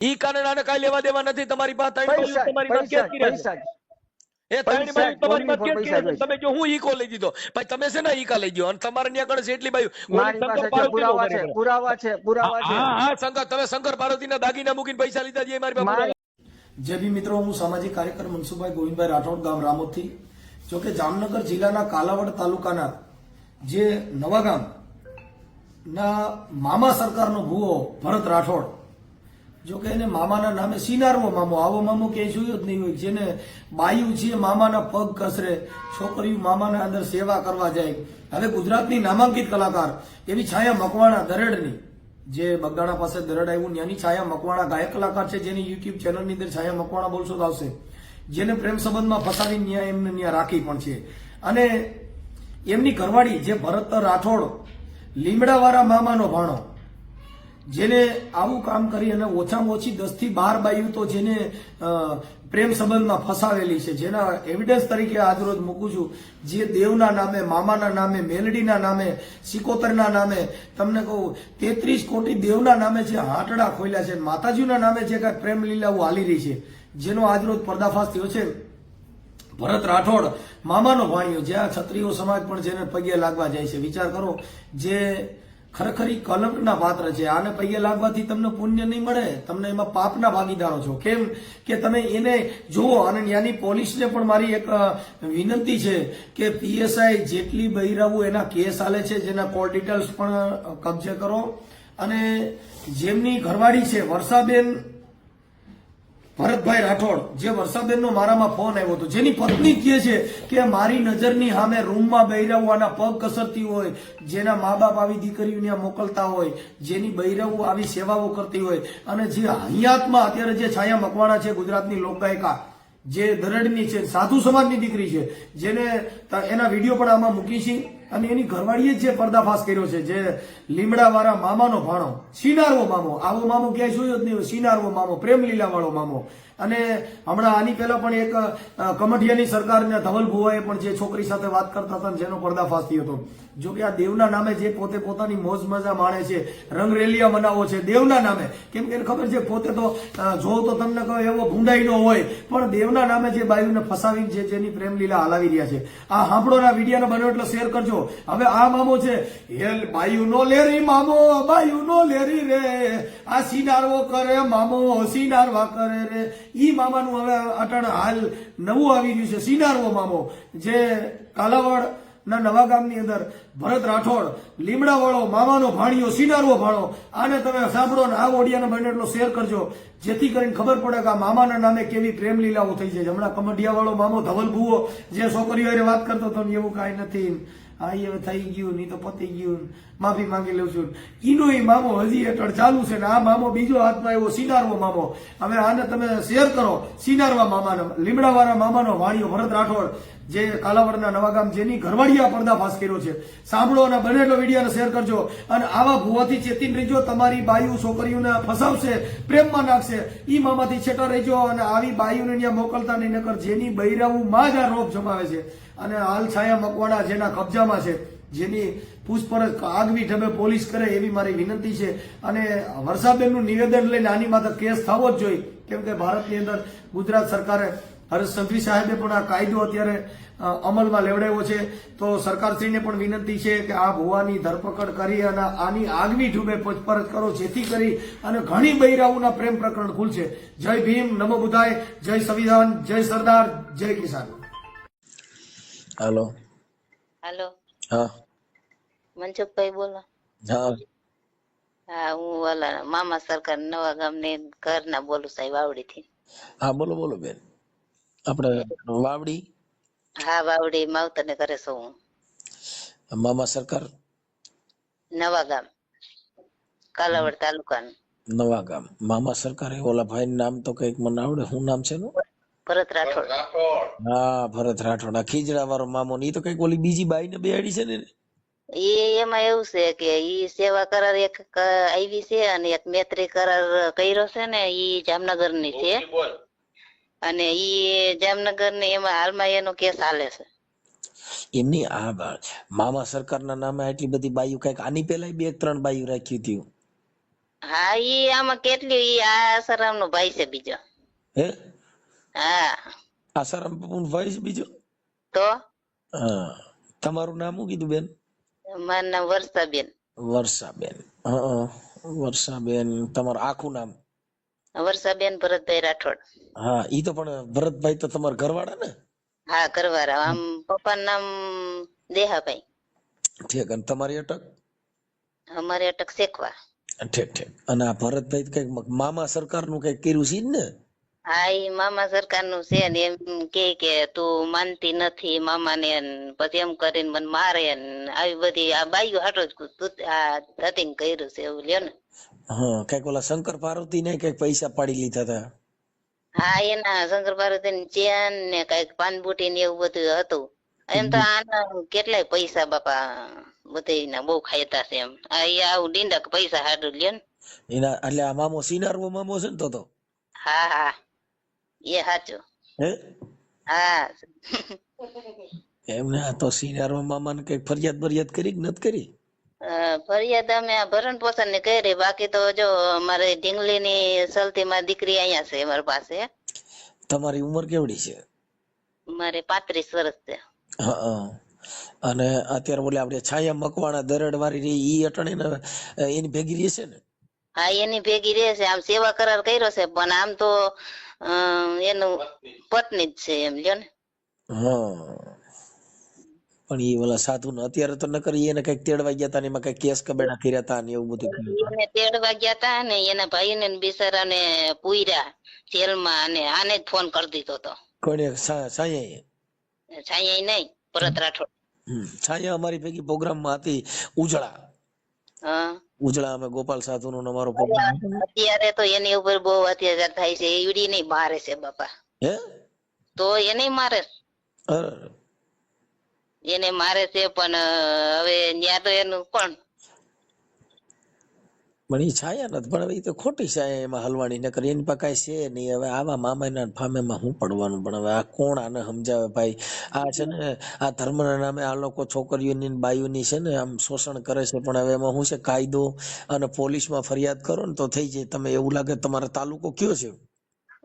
ઈ કારણે આને કાંઈ લેવા દેવા નથી. તમારી પાસે ત્રણ બાયું પૈસા તમારી પાસે કેસ કર્યા છે. એ ત્રણ પૈસા બાયું તમારી કોની પાસે પર કેસ પૈસા કર્યા છે. તમે જો હું ઈકો લઈ દીધો ભાઈ, તમે છે ને ઈકા લઈ ગયો અને તમારે ત્યાં કણે છે એટલી બાયું. મારી પાસે છે, પુરાવા છે, પુરાવા છે, પુરાવા છે. હા હા શંકર, તમે શંકર પાર્વતીના દાગીના મૂકીને પૈસા લીધા છે, એ મારી પાસે પુરાવા. જય ભીમ મિત્રો, હું સામાજિક કાર્યકર મનસુખભાઈ ગોવિંદભાઈ રાઠોડ, ગામ રામોદથી. જોકે જામનગર જિલ્લાના કાલાવડ તાલુકાના જે નવાગામ ના મામા સરકારનો ભૂવો ભરત રાઠોડ, જોકે એને મામાના નામે સિનારવો મામો, આવો મામો ક્યાંય જોયો જ નહીં હોય. જેને બાયું છે મામાના પગ કસરે, છોકરીઓ મામાના અંદર સેવા કરવા જાય. હવે ગુજરાતની નામાંકિત કલાકાર એવી છાયા મકવાણા દરેડની, જે બગદાણા પાસે દરડ આવ્યું ત્યાંની છાયા મકવાણા ગાયક કલાકાર છે, જેની યુટ્યુબ ચેનલની અંદર છાયા મકવાણા બોલશો તો આવશે. જેને પ્રેમ સંબંધમાં ફસાવી ન્યાય એમને ન્યા રાખી પણ છે. અને એમની ઘરવાળી જે ભરત રાઠોડ, લીમડાવાળા મામાનો ભાણો, જેને આવું કામ કરી અને ઓછામાં ઓછી 10 થી 12 બાયું તો જેને પ્રેમ સંબંધમાં ફસાવેલી છે, જેના એવિડન્સ તરીકે આજરોજ મૂકું છું. જે દેવના નામે, મામાના નામે, મેલડીના નામે, સિકોતરના નામે, તમને કહું 33 કોટી દેવના નામે જે હાટડા ખોલ્યા છે, માતાજીના નામે જે કાંઈ પ્રેમ લીલાઓ હાલી રહી છે, જેનો આજરોજ પર્દાફાશ થયો છે. ભરત રાઠોડ મામાનો ભાણિયો, જે આ ક્ષત્રિયો સમાજ પણ જેને પગે લાગવા જાય છે. વિચાર કરો, જે ખરેખરી કલંકના પાત્ર છે. આને પગે લાગવાથી તમને પુણ્ય નહીં મળે, તમને એમાં પાપના ભાગીદારો છો. કેમ કે તમે એને જુઓ. અને ત્યાંની પોલીસને પણ મારી એક વિનંતી છે કે પીએસઆઈ જેટલી બૈરાવું એના કેસ હાલે છે, જેના કોલ ડિટેલ્સ પણ કબજે કરો. અને જેમની ઘરવાળી છે વર્ષાબેન ભરતભાઈ રાઠોડ, જે વર્ષાબેનનો મારામાં ફોન આવ્યો હતો, જેની પત્ની કહે છે કે મારી નજરની સામે રૂમમાં બૈરાવું આના પગ કસરતી હોય, જેના મા બાપ આવી દીકરીઓને મોકલતા હોય, જેની બૈરાવું આવી સેવાઓ કરતી હોય, અને જે હયાતમાં અત્યારે જે છાયા મકવાણા છે, ગુજરાતની લોકગાયિકા, જે દરડની છે, સાધુ સમાજની દીકરી છે, જેને એના વિડીયો પણ આમાં મૂકી છે. અને એની ઘરવાળીએ જે પર્દાફાશ કર્યો છે, જે લીમડાવાળા મામાનો ભાણો, સિનારવો મામો, આવો મામો ક્યાંય જોયો જ નહીં. સિનારવો મામો, પ્રેમ લીલાવાળો મામો. અને હમણાં આની પહેલા પણ એક કમઠિયાની સરકારના ધવલ ભુવાએ પણ જે છોકરી સાથે વાત કરતા હતા, જેનો પર્દાફાશ થયો હતો. જો કે આ દેવના નામે જે પોતે પોતાની મોજ મજા માણે છે, રંગરેલિયા મનાવો છે દેવના નામે. કેમ કે ખબર છે, પોતે તો જો તો તમને કહો એવો ભૂંડાઈ નો હોય, પણ દેવના નામે જે બાયુને ફસાવી છે, જેની પ્રેમ લીલા હલાવી રહ્યા છે. આ સાંભળોના વિડીયોને બન્યો એટલે શેર કરજો. હવે આ મામો છે, હેલ બાયુ નો લેરી મામો, બાયુ નો લેરી રે, આ સિનારવો કરે મામો, સિનારવા કરે રે. ઈ મામાનું હવે અટણ હાલ નવું આવી રહ્યું છે, સિનારવો મામો, જે કાલાવડ ના નવા ગામની અંદર ભરત રાઠોડ, લીમડાવાળો મામાનો ભાણિયો, સિનારવો ભાણો. આને તમે સાંભળો ને આ ઓડિયાને બને એટલો શેર કરજો, જેથી કરીને ખબર પડે કે આ મામાના નામે કેવી પ્રેમ લીલાઓ થઈ છે. હમણાં કમઢિયાવાળો મામો ધવલ ભુવો જે છોકરીઓ વાત કરતો હતો ને, એવું કાંઈ નથી, હા હવે થઈ ગયું, નહીં તો પતી ગયું, માફી માંગી લઉં છું. ઈનો એ મામો હજી હેઠળ ચાલુ છે ને આ મામો બીજો હાથમાં એવો સિનારવો મામો. હવે આને તમે શેર કરો, સિનારવા મામાનો, લીમડાવાળા મામાનો ભાણિયો ભરત રાઠોડ, જે કાલાવડના નવાગામ, જેની ઘરવાળીએ પર્દાફાશ કર્યો છે. સાંભળો અને બને એટલો વિડીયોને શેર કરજો. અને આવા ભૂવાથી ચેતીને રહેજો. તમારી બાયુ છોકરીઓને ફસાવશે, પ્રેમમાં નાખશે, ઈ મામાથી છેટા રહેજો. અને આવી બાયુને ત્યાં મોકલતા નહીં, નકર જેની બૈરાવું માં જ આ રોગ જમાવે છે. અને હાલ છાયા મકવાણા જેના કબજામાં છે, જેની પૂછપરછ આગવી ઢબે પોલીસ કરે એવી મારી વિનંતી છે. અને વર્ષાબેનનું નિવેદન લઈને આની માથે કેસ થવો જ જોઈએ. કેમ કે ભારતની અંદર ગુજરાત સરકારે, હર્ષ સંઘવી સાહેબે પણ આ કાયદો અત્યારે અમલમાં લેવડાવ્યો છે. તો સરકારશ્રીને પણ વિનંતી છે કે આ ભુવાની ધરપકડ કરી અને આની આગવી ઢબે પૂછપરછ કરો, જેથી કરી અને ઘણી બૈરાઓના પ્રેમ પ્રકરણ ખુલશે. જય ભીમ, નમો બુદ્ધાય, જય સંવિધાન, જય સરદાર, જય કિસાન. હાલો. હાલો. હા મનસુખભાઈ બોલો. હા હા, હું ઓલા મામા સરકાર નવા ગામ ને ઘરના બોલું સાહેબ, વાવડી થી. હા બોલો બોલો બેન. આપણે વાવડી, હા વાવડી માવતર ને કરે છું હું. મામા સરકાર નવા ગામ, કાલાવડ તાલુકાનું. નવા ગામ મામા સરકાર. ઓલા ભાઈ નામ તો કઈક મને આવડે, શું નામ છે એનું? ભરત રાઠોડ. હા ભરત રાઠોડ. આ ખીજડા વાળો મામો ને, ઈ તો કઈક ઓલી બીજી બાઈ ને બેહાડી છે ને. એમાં એવું છે કે ઈ સેવા કરાર એક આવી છે અને એક મૈત્રી કરાર કર્યો છે ને, ઈ જામનગર ની છે. અને ઈ જામનગર ને એમાં હાલમાં એનો કેસ હાલે છે. એમની આ મામા સરકારના નામે આટલી બધી બાયું, કઈક આની પેલા 2-3 બાયું રાખી હતી. હા ઈ આમાં કેટલી ઈ આસારામ નો ભાઈ છે બીજો. હે હા આસારામ બાપુનો ભાઈ છે બીજો? તો હા. તમારું નામ શું કીધું બેન? મારું નામ વર્ષાબેન. વર્ષાબેન. હા વર્ષાબેન. તમારું આખું નામ? વર્ષાબેન ભરતભાઈ રાઠોડ. હા ઈ તો પણ ભરતભાઈ તો તમારા ઘરવાળા ને? હા કરવારા. આમ પપ્પાનું નામ દેહાભાઈ. ઠીક. અને તમારી અટક? અમારે અટક શેખવા. ઠીક ઠીક. અને આ ભરતભાઈ કઈક મામા સરકારનું કઈક કર્યું છે ને? હા ઈ મામા સરકાર નું છે ને એમ કે તું માનતી નથી મામા ને, પછી એમ કરીને મને મારે ને આવી બધી આ બાઈઓ હાટો જ આ ધતિંગ કર્યું છે એવું લ્યો ને. હા કઈક ઓલા શંકર પાર્વતી ને કઈક પૈસા પાડી લીધા હતા. હા એના શંકર પાર્વતી ની ચેન ને કઈક પાનબુટી ને એવું બધું હતું. એમ તો આના કેટલાય પૈસા બાપા બધા બહુ ખાયતા છે એમ. આ આવું ડીંડક પૈસા હાટું લ્યો ને. એના એટલે આ મામો સિનારવો મામો છે ને તો? હા હા એ સાચું. હે હા એમને આ તો સિનારવો મામા ને કઈક ફરિયાદ કરી કે નથી કરી? ફરિયાદ અમે આ ભરણ પોષણ ની કરી. બાકી તો જો અમારે ઢીંગલી ની સલતી માં દીકરી અહીંયા છે અમારી પાસે. તમારી ઉંમર કેવડી છે? મારે 35 વર્ષ છે. હા. અને અત્યારે બોલે આપણે છાયા મકવાણા દરડ વાળી રહી ઈ અટણે એની ભેગી રહેશે ને? હા એની ભેગી રહેશે. આમ સેવા કરાર કર્યો છે પણ આમ તો એનું પત્ની જ છે એમ લ્યો ને. હા પણ એ ઓલા સાધુ ને અત્યારે તો ન કરી એને કઈક તેડવા ગયા હતા ને એમાં કઈક કેસ કબેડા કર્યા હતા ને એવું બધું કર્યું. એને તેડવા ગયા હતા ને એના ભાઈ ને બિચારા ને પૂર્યા જેલમાં અને આને જ ફોન કરી દીધો હતો. કોને? છાયા? છાયા નહીં, ભરત રાઠોડ. છાયા અમારી ભેગી પ્રોગ્રામમાં હતી ઉજળા. હા ઉજળા અમે ગોપાલ સાધુ નો અમારો પ્રોગ્રામ હતો ને. અત્યારે તો એની ઉપર બહુ અત્યાચાર થાય છે. ઈડી નહીં મારે છે બાપા. હે તો એને મારે, અરે એને મારે છે પણ હવે ત્યાં તો એનું કોણ. પણ એ છાયા નથી પણ હવે એ તો ખોટી છાયા એમાં હલવાણી ન કરી એની પાસે કાંઈ છે નહીં. હવે આવા મામાના ફામેમાં શું પડવાનું? પણ હવે આ કોણ આને સમજાવે ભાઈ? આ છે ને આ ધર્મના નામે આ લોકો છોકરીઓની બાઈઓની છે ને આમ શોષણ કરે છે. પણ હવે એમાં શું છે, કાયદો અને પોલીસમાં ફરિયાદ કરો ને તો થઈ જાય. તમે એવું લાગે તમારો તાલુકો કયો છે?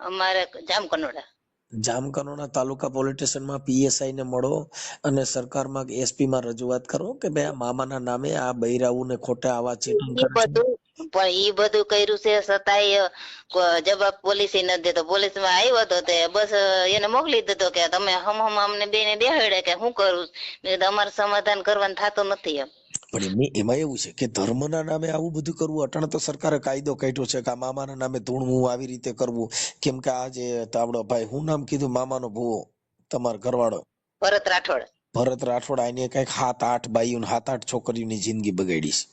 અમારે જામકંડોળા. જામકંડોળા તાલુકા પોલીસ સ્ટેશનમાં પીએસઆઈ ને મળો અને સરકારમાં એસપી માં રજૂઆત કરો કે ભાઈ આ મામાના નામે આ બૈરાઓને ખોટા આવા ચીટિંગ કરે છે. પણ ઈ બધું કર્યું છે છતાંય જવાબ પોલીસ નથી દેતો. પોલીસ માં આવ્યો હતો તે બસ એને મોકલી દીધો કે તમે હમ અમને બેને બેહાડે કે શું કરું. અમારે સમાધાન કરવાનું થતું નથી એમ. પણ એમાં એવું છે કે ધર્મના નામે આવું બધું કરવું. અટાણે તો સરકારે કાયદો કાઢ્યો છે કે આ મામાના નામે ધૂણવું આવી રીતે કરવું. કેમ કે આ જે તાવડો ભાઈ હું નામ કીધું મામાનો ભૂવો તમારો ઘરવાળો ભરત રાઠોડ. ભરત રાઠોડ આને કઈક 7-8 બાઈઓ 7-8 છોકરીઓની જિંદગી બગાડી છે.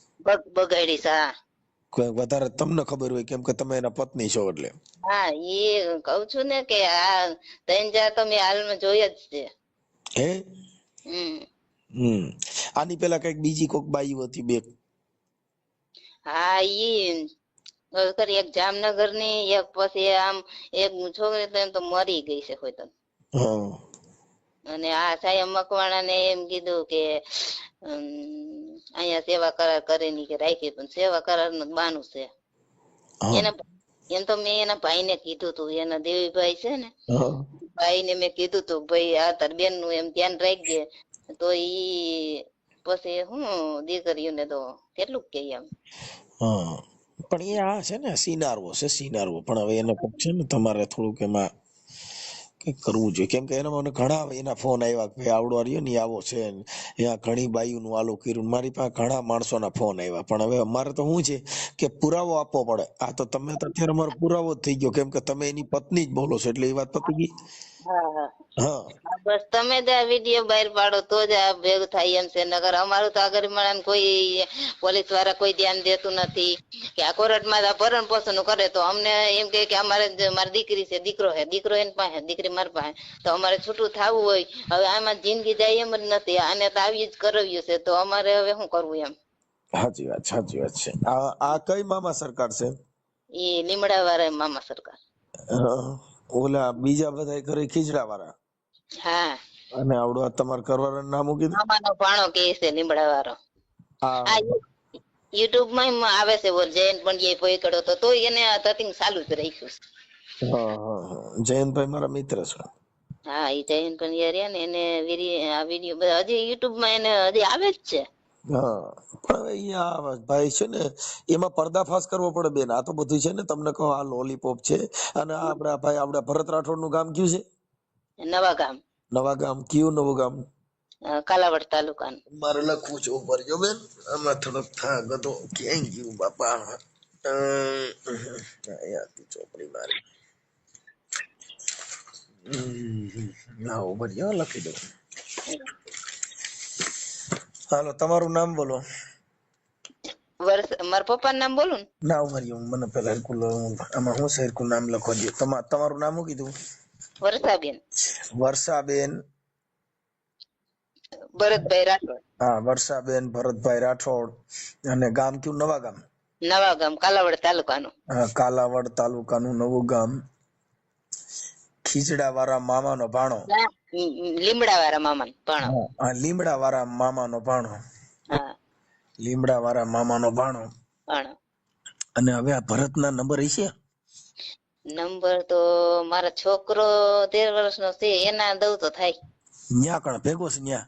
બગાડી છે. હા કોઈ વધારે તમને ખબર હોય કેમ કે તમે એના પત્ની છો એટલે. હા એ કઉ છું ને કે આ 3-4 તો મેં હાલમાં જોયા જ છે. હે હમ આની પેલા કઈક બીજી કોક બાઈઓ હતી બે? હા ઈ એક જામનગર ની એક પછી આમ એક છોકરી તો એમ તો મરી ગઈ છે કોઈ તો. અને આ સાયમ મકવાણા ને એમ કીધું કે અહીંયા સેવા કરાર કરીને કે રાખી પણ સેવા કરાર નું બાનું છે. એમ તો મેં એના ભાઈ ને કીધું તું, એના દેવીભાઈ છે ને ભાઈ ને મેં કીધું તું ભાઈ આ તાર બેન નું એમ ધ્યાન રાખજે. તો ઈ પછી હું દીકરીઓને તો કેટલું કે એમ. પણ એ આ છે ને સિનારવો છે સિનારવો. પણ હવે એને છે ને તમારે થોડુંક એમાં કઈક કરવું જોઈએ. કેમ કે એના મને ઘણા એના ફોન આવ્યા કે આવડો રહ્યો ને આવો છે ત્યાં ઘણી બાઈઓ નું આલું કર્યું. મારી પાસે ઘણા માણસોના ફોન આવ્યા. પણ હવે અમારે તો શું છે કે પુરાવો આપવો પડે. આ તો તમે તો અત્યારે અમારો પુરાવો જ થઈ ગયો કેમ કે તમે એની પત્ની જ બોલો છો એટલે એ વાત પતી ગઈ. હા બસ તમે જ આ વિડીયો બહાર પાડો તો જ આ ભેગું થાય એમ છે. નગર અમારું તો આગળ મળે કોઈ પોલીસ વાળા કોઈ ધ્યાન દેતું નથી કે આ કોર્ટમાં ભરણ પોષણ કરે તો અમને એમ કે અમારે મારી દીકરી છે, દીકરો છે, દીકરો એની પાસે, દીકરી મારી પાસે, તો અમારે છૂટું થવું હોય. હવે આમાં જિંદગી જાય એમ જ નથી. આને તો આવી જ કરાવ્યું છે તો અમારે હવે શું કરવું એમ. સાચી વાત છે. આ કઈ મામા સરકાર છે? એ લીમડા વાળા મામા સરકાર. ઓલા બીજા બધા ઘરે ખીજડા વાળા? હા અને આવડો તમારા ઘરવાળાનું નામ કીધું? મામાનો ભાણો કે છે લીમડા વાળો. યુટ્યુબ માં આવે છે ઓલ જયંત પંડ્યા પકડ્યો તો તોય એને ધતિંગ ચાલુ જ રાખ્યું છે. જયંતભાઈ મારા મિત્ર છે. હા એ જયંત પંડ્યા રહ્યા ને એને આ વિડીયો બધા હજી યુટ્યુબ માં એને હજી આવે જ છે. હા પણ હવે અહીંયા ભાઈ છે ને એમાં પર્દાફાશ કરવો પડે બેન. આ તો બધું છે ને તમને કહો આ લોલીપોપ છે અને આપડા ભાઈ આપડા ભરત રાઠોડ નું ગામ કયું છે? નવા ગામ. નવા ગામ. કયું નવું ગામ? કાલાવડ તાલુકાનું. મારે લખવું છે ઉપર જો બેન. આમાં થોડોક થાક હતો. ક્યાંય ગયું બાપા? ચોપડી મારી ના ઉપર જો લખી દઉં. હાલો તમારું નામ બોલો. મારા પપ્પાનું નામ બોલું ને? ના ઉભર મને પેલા હરકુલ આમાં હું હરકુલ નામ લખવા દો. તમારું નામ શું કીધું? વર્ષાબેન. વર્ષાબેન ભરતભાઈ રાઠોડ. હા વર્ષાબેન ભરતભાઈ રાઠોડ. અને ગામ કયું? નવા ગામ. નવા ગામ કાલાવડ તાલુકાનું. હા કાલાવડ તાલુકાનું નવું ગામ. ખીચડા વાળા મામાનો ભાણો. લીમડા વાળા મામાનો ભાણો. હા લીમડા વાળા મામાનો ભાણો. હા લીમડા વાળા મામાનો ભાણો. ભાણો. અને હવે આ ભરત ના નંબર હશે? નંબર તો મારા છોકરો 13 વર્ષનો છે એના દઉં તો થાય. ન્યા કણ ભેગો છે ન્યા?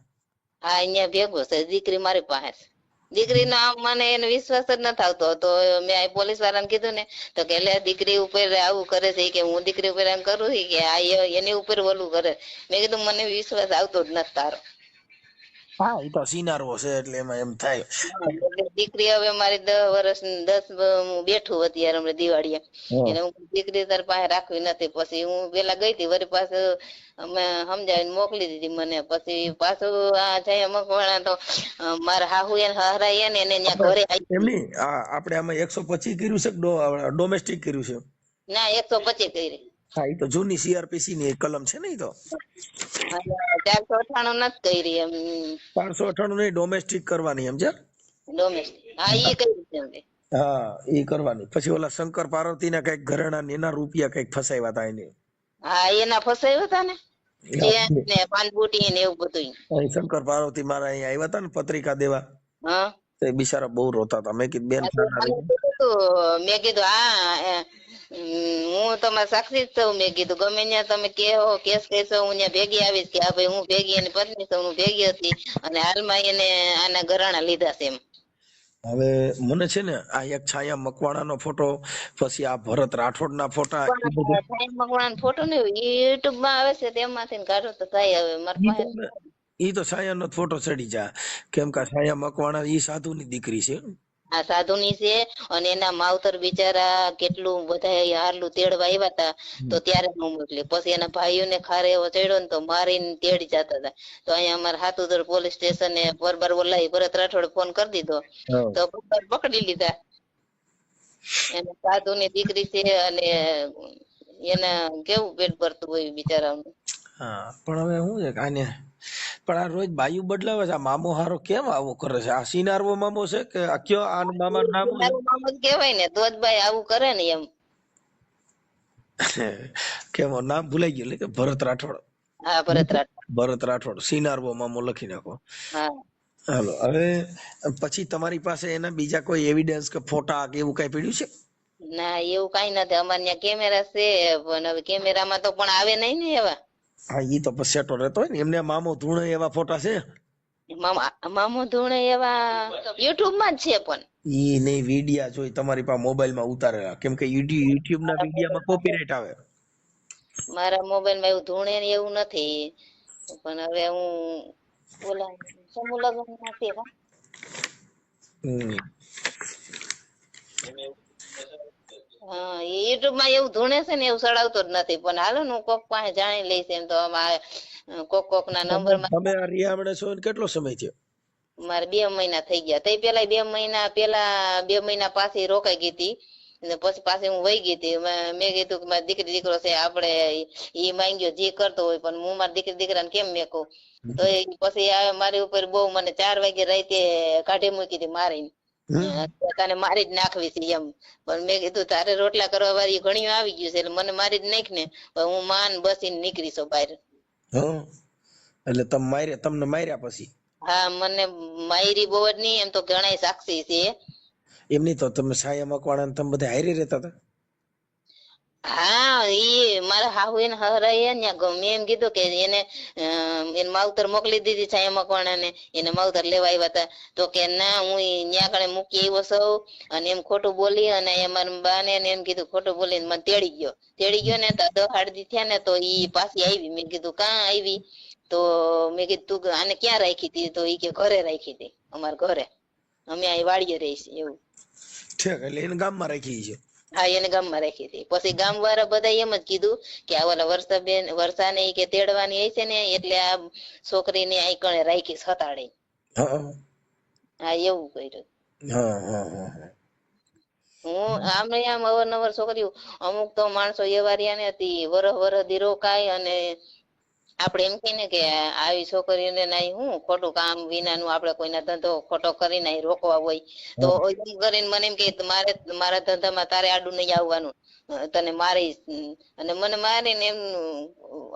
હા અહીંયા ભેગો છે. દીકરી મારી પાસે છે. દીકરીનો આમ મને એને વિશ્વાસ જ નથી આવતો. તો મેં પોલીસ વાળાને કીધું ને તો કે લે દીકરી ઉપર આવું કરે છે કે હું દીકરી ઉપર એમ કરું કે આ એની ઉપર ઓલું કરે. મેં કીધું મને વિશ્વાસ આવતો જ નથી તારો. હા એ તો સિનારો છે એટલે એમાં એમ થાય. દીકરી હવે મારી 10 વર્ષ 10 બેઠું અત્યારે હમણાં દિવાળીએ એને હું દીકરી તાર પાસે રાખવી નથી. પછી હું પેલા ગઈ હતી વળી પાછું અમે સમજાવીને મોકલી દીધી મને. પછી પાછું આ જયા મકવાણા તો મારા હાહુ એને હરાય ને એને ત્યાં ઘરે એમની આપણે આમાં 125 કર્યું છે કે ડોમેસ્ટિક કર્યું છે? ના 125 કરી. હા એ તો જૂની સીઆરપીસી ની કલમ છે ને? એ તો 498 નથી કરી એમ. 498 નહીં ડોમેસ્ટિક કરવાની એમ છે? ડોમેસ્ટિક હા એ કરી છે અમે. હા એ કરવાની. પછી ઓલા શંકર પાર્વતી ના કઈક ઘરેણા એના રૂપિયા કઈક ફસાવ્યા હતા એને. હા એના ફસાવ્યા હતા ને ને પાનબુટી ને એવું બધું. શંકર પાર્વતી મારા અહીંયા આવ્યા હતા ને પત્રિકા દેવા. હા તે બિચારા બહુ રોતા હતા. મેં કીધું બેન મેં કીધું હા હું તમારા સાક્ષી જ છું. મેં કીધું ગમે ત્યાં તમે કેવો કેસ કહેશો હું ત્યાં ભેગી આવીશ કે હા ભાઈ હું ભેગી એની પત્ની છું હું ભેગી હતી અને હાલમાં એને આના ઘરાણા લીધા છે એમ. હવે મને છે ને આ એક છાયા મકવાણા નો ફોટો પછી આ ભરત રાઠોડ ના ફોટા મકવાણા ફોટો ને યુટ્યુબ માં આવે છે તેમાંથી કાઢો તો થાય. હવે મારા પાસે ઈ તો છાયા નો ફોટો ચડી જા. કેમ કે છાયા મકવાણા ઈ સાધુ ની દીકરી છે. આ સાધુ ની છે અને એના માવતર બિચારા કેટલું બધા હારલું તેડવા આવ્યા હતા તો ત્યારે હું મોકલી. પછી એના ભાઈઓને ખારે એવો ચડ્યો ને તો મારીને તેડી જતા હતા. તો અહીંયા અમારા હાથુદર પોલીસ સ્ટેશને પરબાર બોલાવી ભરત રાઠોડ ફોન કરી દીધો તો પકડી લીધા. એને સાધુ ની દીકરી છે અને એને કેવું પેટ ભરતું હોય બિચારાનું. હા પણ હવે શું છે આને પણ આ રોજ બાયુ બદલાવે છે. આ મામો હારો કેમ આવો કરે છે? આ સિનારવો મામો છે કે આ કયો? આ મામા નામ મામો જ કહેવાય ને તો જ ભાઈ આવું કરે ને એમ. કેમ નામ ભૂલાઈ ગયું કે ભરત રાઠોડ? હા ભરત રાઠોડ. ભરત રાઠોડ સિનારવો મામો લખી નાખો. હા હાલો હવે પછી તમારી પાસે એના બીજા કોઈ એવિડન્સ કે ફોટા કે એવું કઈ પડ્યું છે? ના એવું કઈ નથી. અમારે ત્યાં કેમેરા છે પણ હવે કેમેરામાં તો પણ આવે નહીં ને એવા. હા ઈ તો પછી સેટો રહેતો હોય ને. એમને મામો ધૂણે એવા ફોટા છે? મામો ધૂણે એવા યુટ્યુબ માં જ છે પણ ઈ નહીં વિડિયા જોઈ તમારી પાસે મોબાઈલ માં ઉતારેલા. કેમ કે યુટ્યુબ ના વિડિયામાં કોપીરાઈટ આવે. મારા મોબાઈલ માં એવું ધૂણે ને એવું નથી. પણ હવે હું ઓલા સમૂહ લગ્ન નથી. હા યુટ્યુબ માં એવું ધૂણે છે ને એવું સડાવતો જ નથી. પણ હાલો ને હું કોક પાસે જાણી લઈશ એમ તો કોક ના નંબર માં. તમે આ રિયામણે છો કેટલો સમય થયો? મારે 2 મહિના થઈ ગયા. તે પેલા 2 મહિના પેલા 2 મહિના પાછી રોકાઈ ગઈ હતી ને પછી પાછી હું વહી ગઈ હતી. મેં કીધું કે મારી દીકરી દીકરો છે આપણે ઈ માંગ્યો જે કરતો હોય પણ હું મારી દીકરી દીકરાને કેમ મેકું. તો પછી મારી ઉપર બહુ મને 4 વાગે રાતે કાઢી મૂકી હતી મારીને. તને મારી જ નાખવી છે એમ. પણ મેં કીધું તારે રોટલા કરવા વાળી ઘણી આવી ગયું છે એટલે મને મારી જ નાખ ને હું માન બસીને નીકળીશું બહાર. એટલે તમને માર્યા પછી? હા મને માયરી બહુ જ નહીં એમ તો ઘણા સાક્ષી છે એમની તો તમે સાયા મકવાણા ને તમે બધા હારે રહેતા હતા? હા ઈ મારા હાહુ એને હરાય ત્યાં મેં એમ કીધું કે એને માવતર મોકલી દીધી છે મકવાણા ને, એને માવતર લેવા આવ્યા હતા. તો કે ના હું ત્યાં કણે મૂકી આવ્યો સૌ, અને એમ ખોટું બોલી, અને મારા બા ને એમ કીધું ખોટું બોલીને મને તેડી ગયો ને તો 10 દી થયા ને તો ઈ પાછી આવી. મેં કીધું કાં આવી? તો મેં કીધું તું આને ક્યાં રાખી હતી? તો ઈ કે ઘરે રાખી હતી, અમારા ઘરે, અમે અહીં વાડીએ રહીશી એવું. ઠીક, એટલે એને ગામમાં રાખી છે. હા એને ગામમાં રાખી હતી. પછી ગામ વાળા બધા એમ જ કીધું કે આ ઓલા વર્ષાને ઈ કે તેડવાની હશે ને એટલે આ છોકરીને અહીં કણે રાખી સતાડે. હા હા એવું કર્યું. હા હા હા. હું આમ અવારનવાર છોકરીઓ અમુક તો માણસો એવા રહ્યા ને હતી વરહ દી રોકાય, અને આપડે એમ કહીએ ને કે આવી છોકરીઓને નહીં હું ખોટું કામ વિનાનું આપણે કોઈના ધંધો ખોટો કરીને રોકવા હોય તો એમ કરીને મને એમ કે મારા ધંધામાં તારે આડું નહીં આવવાનું, તને મારીશ, અને મને મારીને એમ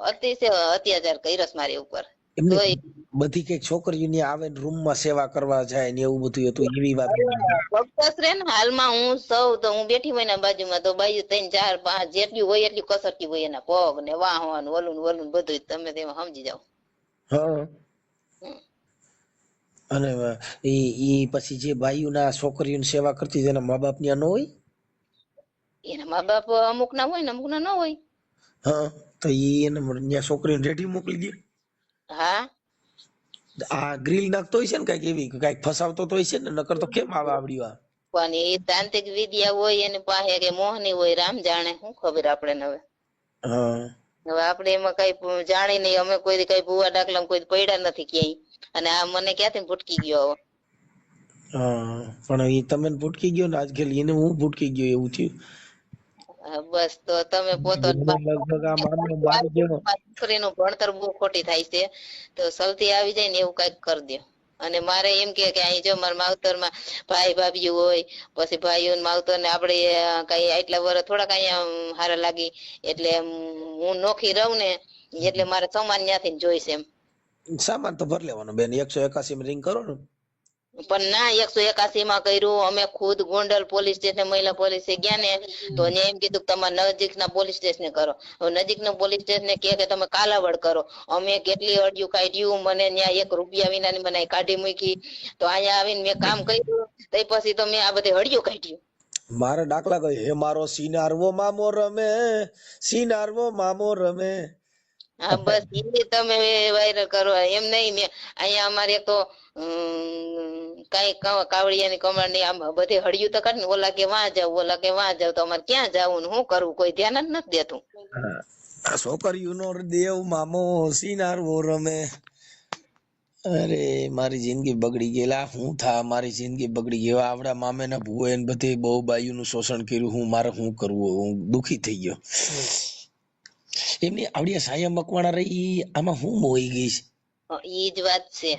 અતિશય અત્યાચાર કર્યો મારી ઉપર. એમની બધી કઈક છોકરીઓની આવે ને રૂમમાં સેવા કરવા જાય ને એવું બધું હતું, એવી વાત. ચોક્કસ રે ને, હાલમાં હું સૌ તો હું બેઠી હોય ને બાજુમાં તો બાજુ 3, 4, 5 જેટલી હોય એટલી કસરતી હોય એના પગ ને વાહવાનું વલું બધું તમે તેમાં સમજી જાવ. હા. અને ઈ પછી જે બાયુના છોકરીઓની સેવા કરતી એના મા બાપ ત્યાં ન હોય? એના મા બાપ અમુક ના હોય ને અમુક ના ન હોય. હા, તો ઈ એને ત્યાં છોકરીને રેડી મોકલી દે. હા આ ગ્રીલ નાખતો હોય છે ને કઈક એવી કઈક ફસાવતો તો હોય છે ને, નકર તો કેમ આવે આવડ્યું? પણ એ તાંત્રિક વિદ્યા હોય એની પાસે કે મોહની હોય, રામ જાણે, શું ખબર આપણે હવે. હા હવે આપણે એમાં કઈ જાણી નહીં, અમે કોઈ કઈ ભૂવા ડાકલા કોઈ પડ્યા નથી ક્યાંય, અને આ મને ક્યાંથી ભૂટકી ગયો. હા, પણ એ તમે ભૂટકી ગયો ને આજકાલ એને હું ભૂટકી ગયો એવું થયું. બસ તો તમે પોતો લગભગ આ મામલો મારી ગયો. છોકરીનું ભણતર બહુ ખોટી થાય છે, તો સૌથી આવી જાય ને એવું કઈક કરી દો. અને મારે એમ કે અહીં જો મારા માવતરમાં ભાઈ ભાભી હોય, પછી ભાઈઓ માવતર ને આપડે કઈ આટલા વર્ષ થોડાક અહીંયા હારા લાગી, એટલે હું નોખી રહું ને એટલે મારે સમાન ત્યાંથી જોઈશે એમ. સામાન તો ભર લેવાનો બેન, 181 માં રિંગ કરો ને. પણ ના 181 માં કર્યું. અમે ખુદ ગોંડલ પોલીસ સ્ટેશન મહિલા પોલીસે ગયા ને તો એમ કીધું તમારા નજીકના પોલીસ સ્ટેશન કરો. નજીકના પોલીસ સ્ટેશન કે તમે કાલાવડ કરો. અમે કેટલી અરજીઓ કાઢ્યું, મને ત્યાં 1 રૂપિયા વિનાની મને કાઢી મૂકી. તો અહીંયા આવીને મેં કામ કર્યું, તો પછી તો મેં આ બધી હળિયું કાઢ્યું. મારે દાખલા કહ્યું, હે મારો સિનારવો મામો રમે, સિનારવો મામો રમે. હા બસ એ તમે વાયરલ કરો એમ નહીં. મેં અહીંયા અમારે તો કઈ કાવડિયાની કમાણી આમ બધી હળિયું તો કાઢ ને, ઓલા કે વાં જાવ, ઓલા કે વાં જાવ, તો અમારે ક્યાં જવું ને શું કરવું કોઈ ધ્યાન જ નથી દેતું. છોકરીઓનો દેવ મામો સિનારવો રમે. અરે મારી જિંદગી બગડી ગયેલા, હું થા મારી જિંદગી બગડી ગઈ. આવડા મામે ના ભૂએ ને બધે બહુ બાયુ નું શોષણ કર્યું. હું મારે શું કરવું, હું દુખી થઈ ગયો. એમની આવડિયા સાયા મકવાણા રહી, આમાં હું મોઈ ગઈ છે. ઈ જ વાત છે.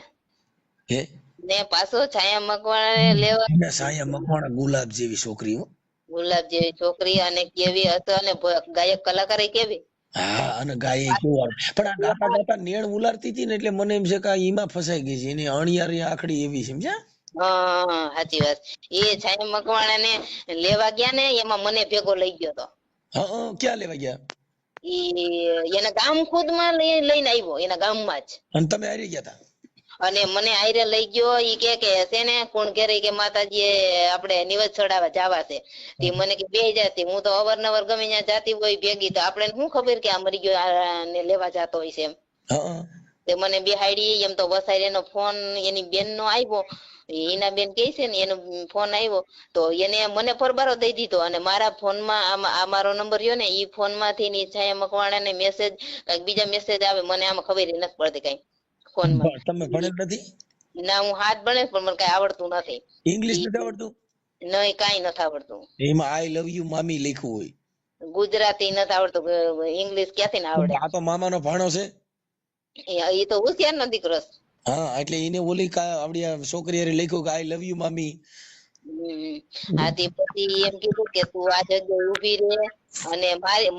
હે ને પાછો છાયા મકવાણા લેવા, સાયા મકવાણા ગુલાબ જેવી છોકરી હો, ગુલાબ જેવી છોકરી, અને કેવી હતો, અને ગાયક કલાકાર કેવી. હા, અને ગાય કેવું, પણ આ ગાતા ગાતા નેણ ઉલારતી હતી ને એટલે મને એમ છે કે ઈમાં ફસાઈ ગઈ છે, એની અણિયારી આખડી એવી સમજ્યા. હા સાચી વાત. એ છાયા મકવાણા ને લેવા ગયા ને એમાં મને ભેગો લઈ ગયો તો. હા, ક્યાં લેવા ગયા? એના ગામ ખુદ માં લઈને આવ્યો, એના ગામમાં જ. અને તમે હારી ગયા હતા? અને મને આયરે લઈ ગયો. ઈ કે છે ને કોણ ઘરે કે માતાજી આપણે નિવેદ ચડાવવા જવા છે. તે મને કે બે જાતી, હું તો અવારનવાર ગમે ત્યાં જાતી હોય ભેગી, તો આપણે શું ખબર કે આ મરી ગયો ને લેવા જતો હોય છે એમ. તે મને બેહાડી એમ તો વસાઈ એનો ફોન એની બેન નો આવ્યો. એના બેન કે છે ને એનો ફોન આવ્યો તો એને મને પરબારો દઈ દીધો, અને મારા ફોનમાં આ મારો નંબર રહ્યો ને ઈ ફોન માંથી ની છાયા મકવાણા ને મેસેજ કઈક બીજા મેસેજ આવે, મને આમાં ખબર નથી પડતી કઈ ફોન માં. તમે ભણેલ નથી? ના હું હાથ ભણે પણ મને કઈ આવડતું નથી. ઇંગ્લિશ નથી આવડતું? નહીં કઈ નથી આવડતું. એમાં આઈ લવ યુ મામી લખ્યું હોય. ગુજરાતી નથી આવડતું, ઇંગ્લિશ ક્યાંથી ના આવડે. આ તો મામાનો ભાણો છે. એ તો હોશિયાર નો દીકરો. હા, એટલે એને ઓલી આવડી છોકરી લખ્યું કે આઈ લવ યુ મામી. હા તે પછી એમ કીધું કે તું આ જગ્યાએ ઊભી રહે અને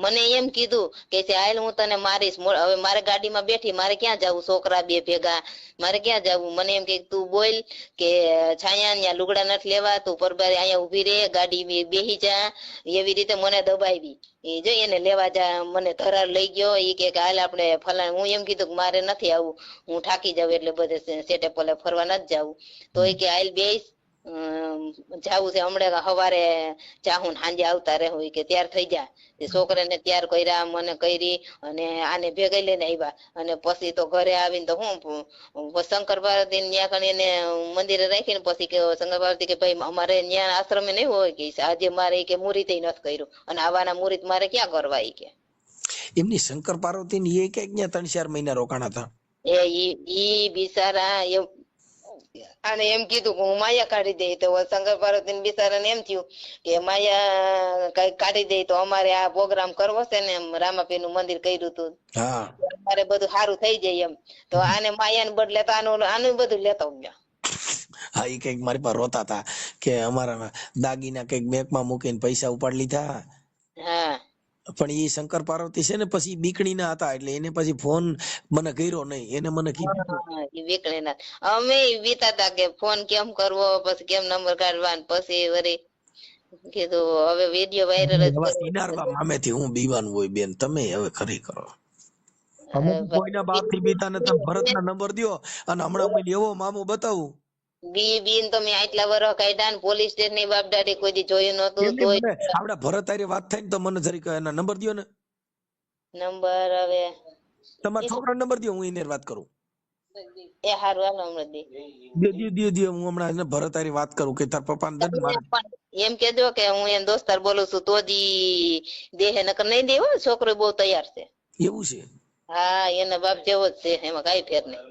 મને એમ કીધું કે હાલ હું તને મારીશ. હવે મારે ગાડીમાં બેઠી, મારે ક્યાં જવું, છોકરા બે ભેગા, મારે ક્યાં જવું. મને એમ કે તું બોલ કે છાયા અહીંયા લુગડા નથી લેવા, તું પરબારી અહીંયા ઊભી રહે, ગાડી બેહી જા. એવી રીતે મને દબાવી. એ જો એને લેવા જા, મને ધરાર લઈ ગયો. એ કે હાલ આપણે ફલાણ. હું એમ કીધું કે મારે નથી આવું, હું થાકી જાઉં એટલે બધે સેટે પલે ફરવા નથી જવું. તો એ કે હાલ બેસ, જાવું છે હમણાં સવારે જાહું, સાંજે આવતા રહેવું. કે તૈયાર થઈ જા. છોકરાને તૈયાર કર્યા, મને કરી, અને આને ભેગા લઈને આવ્યા. અને પછી તો ઘરે આવીને તો હું શંકર પાર્વતી ત્યાં એને મંદિરે રાખીને પછી કે શંકર પાર્વતી કે ભાઈ અમારે ત્યાં આશ્રમે નહીં હોય કે આજે મારે કે મુહૂર્ત નથી કર્યું, અને આવાના મુહૂર્ત મારે ક્યાં કરવા. કે એમની શંકર પાર્વતી ની એ કઈક ત્યાં 3-4 મહિના રોકાણા હતા. ઈ બિચારા અને એમ કીધું કે હું માયા કાઢી દઈ. તો શંકર પાર્વતી બિચારાને એમ થયું કે માયા કઈ કાઢી દઈ તો અમારે આ પ્રોગ્રામ કરવો છે ને, રામાપીર નું મંદિર કર્યું હતું, અમારે બધું સારું થઈ જાય એમ. તો આને માયા ને બદલે તો આનું બધું લેતા ગયા. હા, એ કઈક મારી પાસે રોતા હતા કે અમારા દાગીના કઈક બેંકમાં મૂકીને પૈસા ઉપાડ લીધા. હા, પણ એ શંકર પાર્વતી છે ને પછી બીકણી ના હતા, એટલે એને પછી ફોન મને કર્યો નહીં. એને મને કીધું અમે વિતા હતા કે ફોન કેમ કરવો, પછી કેમ નંબર કાઢવા. પછી વળી કીધું હવે વિડીયો વાયરલ મામેથી હું બીવાનું હોય બેન, તમે હવે ખરી કરો. કોઈના બાપ થી બીતા ને તમે ભરતના નંબર દ્યો અને હમણાં એવો મામો બતાવું. બીન તો મેં આટલા વર્ષ કાઢ્યા ને પોલીસ સ્ટેશન ની બાપદાડી કોઈ દી જોયું નતું. તો આપડા ભરત હારે વાત થાય ને તો મને જરીક એના નંબર દ્યો ને. નંબર હવે તમારા છોકરાનો નંબર દ્યો, હું એને વાત કરું. એ હારું હાલો હમણાં દે હું હમણાં એને ભરત હારે વાત કરું કે તાર પપ્પાને એમ કેજો કે હું એને દોસ્તાર બોલું છું તો જી દેહે નકર નહીં દેવો. છોકરો બહુ તૈયાર છે. એવું છે? હા, એના બાપ જેવો જ છે, એમાં કઈ ફેર નહીં.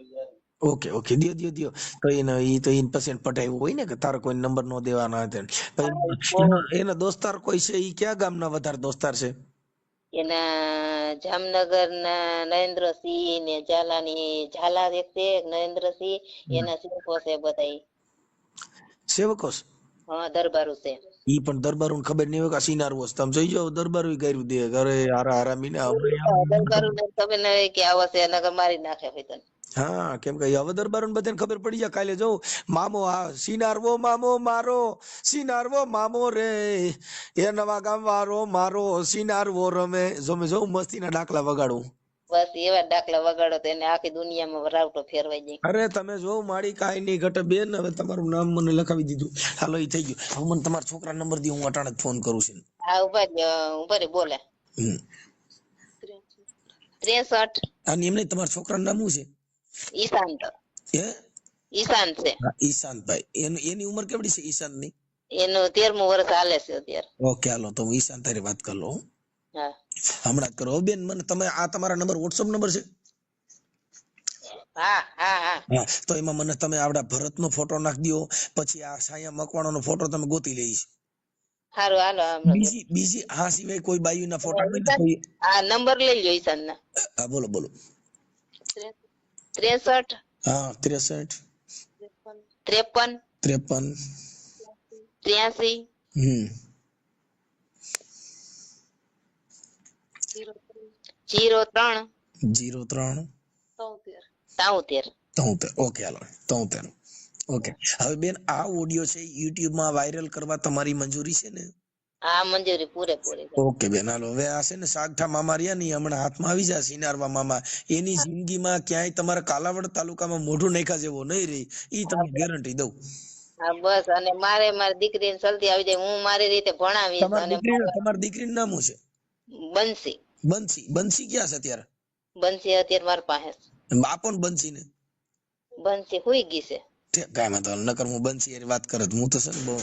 ઓકે દિયો તો એને પછી પટાવ્યું હોય ને કે તારો કોઈ નંબર નો દેવાના એના દોસ્તાર કોઈ છે? ઈ ક્યાં ગામના વધારે દોસ્તાર છે? એના જામનગર ના નરેન્દ્રસિંહ ને ઝાલા એક છે, નરેન્દ્રસિંહ, એના સેવકો છે બધા. સેવકો? હા, દરબારું છે. ઈ પણ દરબારું ખબર નહીં હોય કે સિનાર વોસ. તમે જોઈ જાવ દરબારું કર્યું દે ઘરે હારા હારામી ને. દરબારું ને ખબર નહીં કે આવો છે, નગર મારી નાખે હોય તને. હા, કેમ કે હવે દરબારોને બધાને ખબર પડી જાય. કાલે જવું મામો આ સિનારવો મામો મારો, સિનારવો મામો રે, એ નવા ગામ વાળો મારો સિનારવો રમે. જો મસ્તીના ડાકલા વગાડું. બસ એવા ડાકલા વગાડો તો એને આખી દુનિયામાં રાવટો ફેરવાઈ જાય. અરે તમે જો મારી કાઈ નહીં ઘટે બેન. હવે તમારું નામ મને લખાવી દીધું. હાલો, એ થઈ ગયું. હવે મને તમારા છોકરા નંબર દી, હું અટાણે ફોન કરું છું. હા, ઉભા બોલે 63. અને એમને તમારા છોકરાનું નામ શું છે? ઈશાંત. ઈશાંત છે. ઈશાંતભાઈ. એની ઉંમર કેવડી છે ઈશાંત ની? એનું 13મું વર્ષ હાલે છે અત્યારે. ઓકે, હાલો તો હું ઈશાંત હારે વાત કરી લઉં. હા, હમણાં કરો બેન. મને તમે આ તમારા નંબર વોટ્સઅપ નંબર છે? હા, તો એમાં મને તમે આવડા ભરત નો ફોટો નાખી દો, પછી આ સાયા મકવાણો નો ફોટો તમે ગોતી લઈશ. હારું હાલો. બીજી આ સિવાય કોઈ બાયુ ના ફોટા આ નંબર લઈ લો ઈશાન ના. હા, બોલો 63. હા, 63 53 53 83 03 03 73. ઓકે, હાલો 73. ઓકે, હવે બેન આ ઓડિયો છે યુટ્યુબ માં વાયરલ કરવા તમારી મંજૂરી છે ને? હા, મંજૂરી પૂરેપૂરી. ઓકે બેન, હાલો. હવે આ છે ને સાગઠા મામા રહ્યા ને હમણાં હાથમાં આવી જાય, સિનારવા મામા. એની જિંદગીમાં ક્યાંય તમારા કાલાવડ તાલુકામાં મોઢું નાખ્યા જેવો નહીં રહી, ઈ તમને ગેરંટી દઉં. હા, બસ. અને મારી દીકરીને જલ્દી આવી જાય, હું મારી રીતે ભણાવીશ. તમારી દીકરીનું નામ શું છે? બંસી. બંસી ક્યાં છે અત્યારે? બંસી અત્યારે મારી પાસે. આપો ને બંસી ને. બંસી હુઈ ગઈ છે. કાંઈ વાંધો નહીં. નકર હું બંસી હારે વાત કરત. હું તો છે ને બહુ.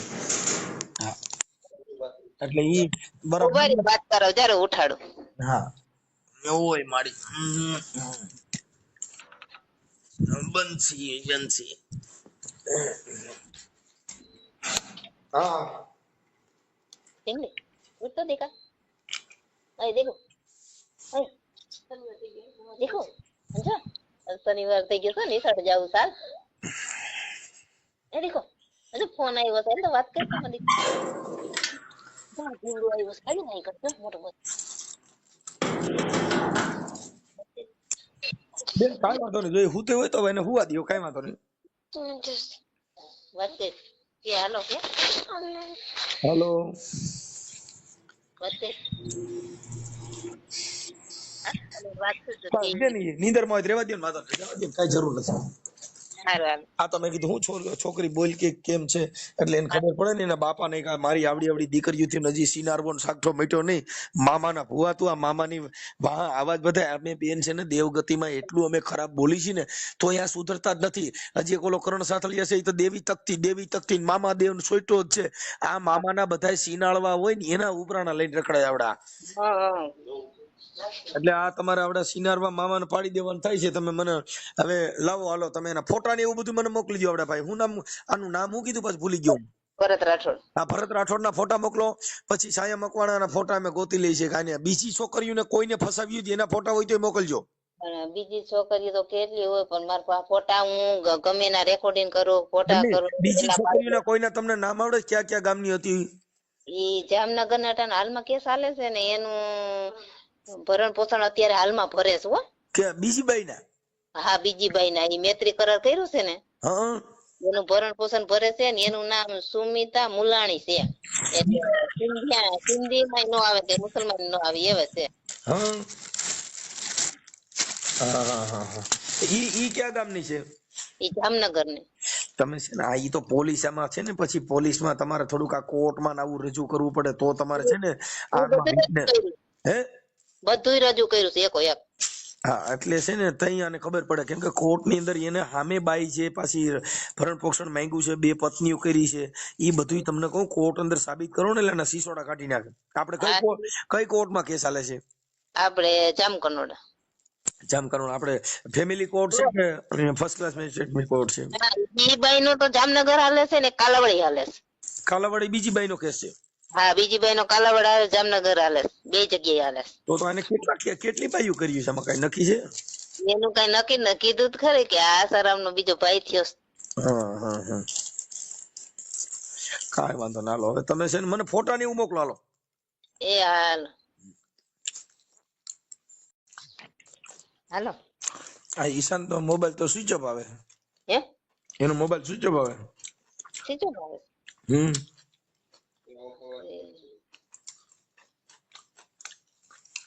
હા, એટલે ઈ બરાબર વાત કરો જયારે ઉઠાડું. હા, ઓય મારી બંસી. हाँ टिंगली उठ तो देखा अरे देखो देखो अच्छा शनिवार થઈ ગયો છે ને સડ જાવ સાલ એ देखो હજુ ફોન આવ્યો છે એટલે વાત કરતા મને જીવડું આવ્યું છે કઈ નહીં કરતો મોટો બધો બેન કાંઈ વાંધો નહીં, જો હુતે હોય તો એને હુવા દો, કાંઈ વાંધો નહીં. વાત કર કે હાલો કે હાલો વાત કર વાત કરજો બેન નીંદર માં રહેવા દો ને, વાંધો નહીં, રહેવા દો ને, કાંઈ જરૂર નથી. હારું આ તો મેં કીધું હું છોકરી બોલ કે કેમ છે એટલે એને ખબર પડે ને એના બાપા ને મારી આવડી દીકરીઓથી હજી સિનારવો સાગઠો મટ્યો નહીં, મામાના ભુવા તું આ મામાની વાહ આવાજ બધા અમે બેન છે ને દેવગતિમાં એટલું અમે ખરાબ બોલી છીએ ને તો અહીંયા સુધરતા જ નથી. હજી એક ઓલો કરણ સાથળિયા છે એ તો દેવી તકતી મામા દેવ સોઈટો જ છે. આ મામાના બધા સિનાળવા હોય ને એના ઉપરાણા લઈને રખડાય આવડા. એટલે આ તમારે આવડા સિનારવા મામાને પાડી દેવાનું થાય છે. તમે મને હવે લાવો હાલો તમે એના ફોટા ને એવું બધું મને મોકલી દો આવડા ભાઈ. હું નામ આનું નામ હું કીધું પાછું ભૂલી ગયો. ભરત રાઠોડ. હા ભરત રાઠોડ ના ફોટા મોકલો. પછી સાયા મકવાણા ના ફોટા અમે ગોતી લઈ છે. કાંઈ બીજી છોકરીઓને કોઈને ફસાવ્યું છે એના ફોટા હોય તો મોકલજો. બીજી છોકરીઓ તો કેટલી હોય પણ મારા પાસે ફોટા હું ગમે ના રેકોર્ડિંગ કરું ફોટા કરું. બીજી છોકરીઓના કોઈના તમને નામ આવડે ક્યાં ક્યાં ગામની હતી? ઈ જામનગર ના હાલમાં કેસ હાલે છે ને એનું ભરણ પોષણ અત્યારે હાલમાં ભરે છે હો. કે બીજી બાઈ ના? હા બીજી બાઈ ના ઈ મૈત્રી કરાર કર્યું છે ને હા એનું ભરણ પોષણ ભરે છે ને એનું નામ સુમિતા મુલાણી છે. એટલે સિંધી માં નો આવે કે મુસલમાન નો આવે એવા છે. ઈ ક્યાં ગામની છે? ઈ જામનગર ની. તમે છે ને આ ઈ તો પોલીસ આમાં છે ને પછી પોલીસમાં તમારે થોડુંક આ કોર્ટમાં આવું રજૂ કરવું પડે તો તમારે છે ને બધું રજૂ કર્યું છે એકો એક. હા એટલે છે ને તઈ આને ખબર પડે કેમ કે કોર્ટ ની અંદર એને સામે બાઈ છે પાછી ભરણ પોષણ માંગ્યું છે, 2 પત્નીઓ કરી છે, ઈ બધું તમને કહું કોર્ટ અંદર સાબિત કરો ને એટલે એના સિસોડા કાઢી નાખે. આપણે કઈ કોર્ટમાં કેસ હાલે છે? આપણે જામકંડોળા. જામકંડોળા આપણે ફેમિલી કોર્ટ છે કે ફર્સ્ટ ક્લાસ મેજિસ્ટ્રેટ કોર્ટ છે? ઈ બાઈ નો તો જામનગર હાલે છે ને કાલાવડી હાલે છે. કાલાવડી બીજી બાઈ નો કેસ છે? હા બીજી બાઈ નો કાલાવડ આવે જામનગર હાલે છે. 2 જગ્યાએ હાલે છે. તો આને કેટલી બાઈઓ કર્યું છે? આમાં કઈ નક્કી છે? એનું કઈ નક્કી ન કીધું ખરી કે આ આસારામ નો બીજો ભાઈ થયો. કાંઈ વાંધો ના લો. હવે તમે છે ને મને ફોટા ને એવું મોકલો હાલો. એ હાલ હાલો. આ ઈશાન તો મોબાઈલ તો સ્વિચ ઓફ આવે. હે એનો મોબાઈલ સ્વિચ ઓફ આવે. સીધું આવે.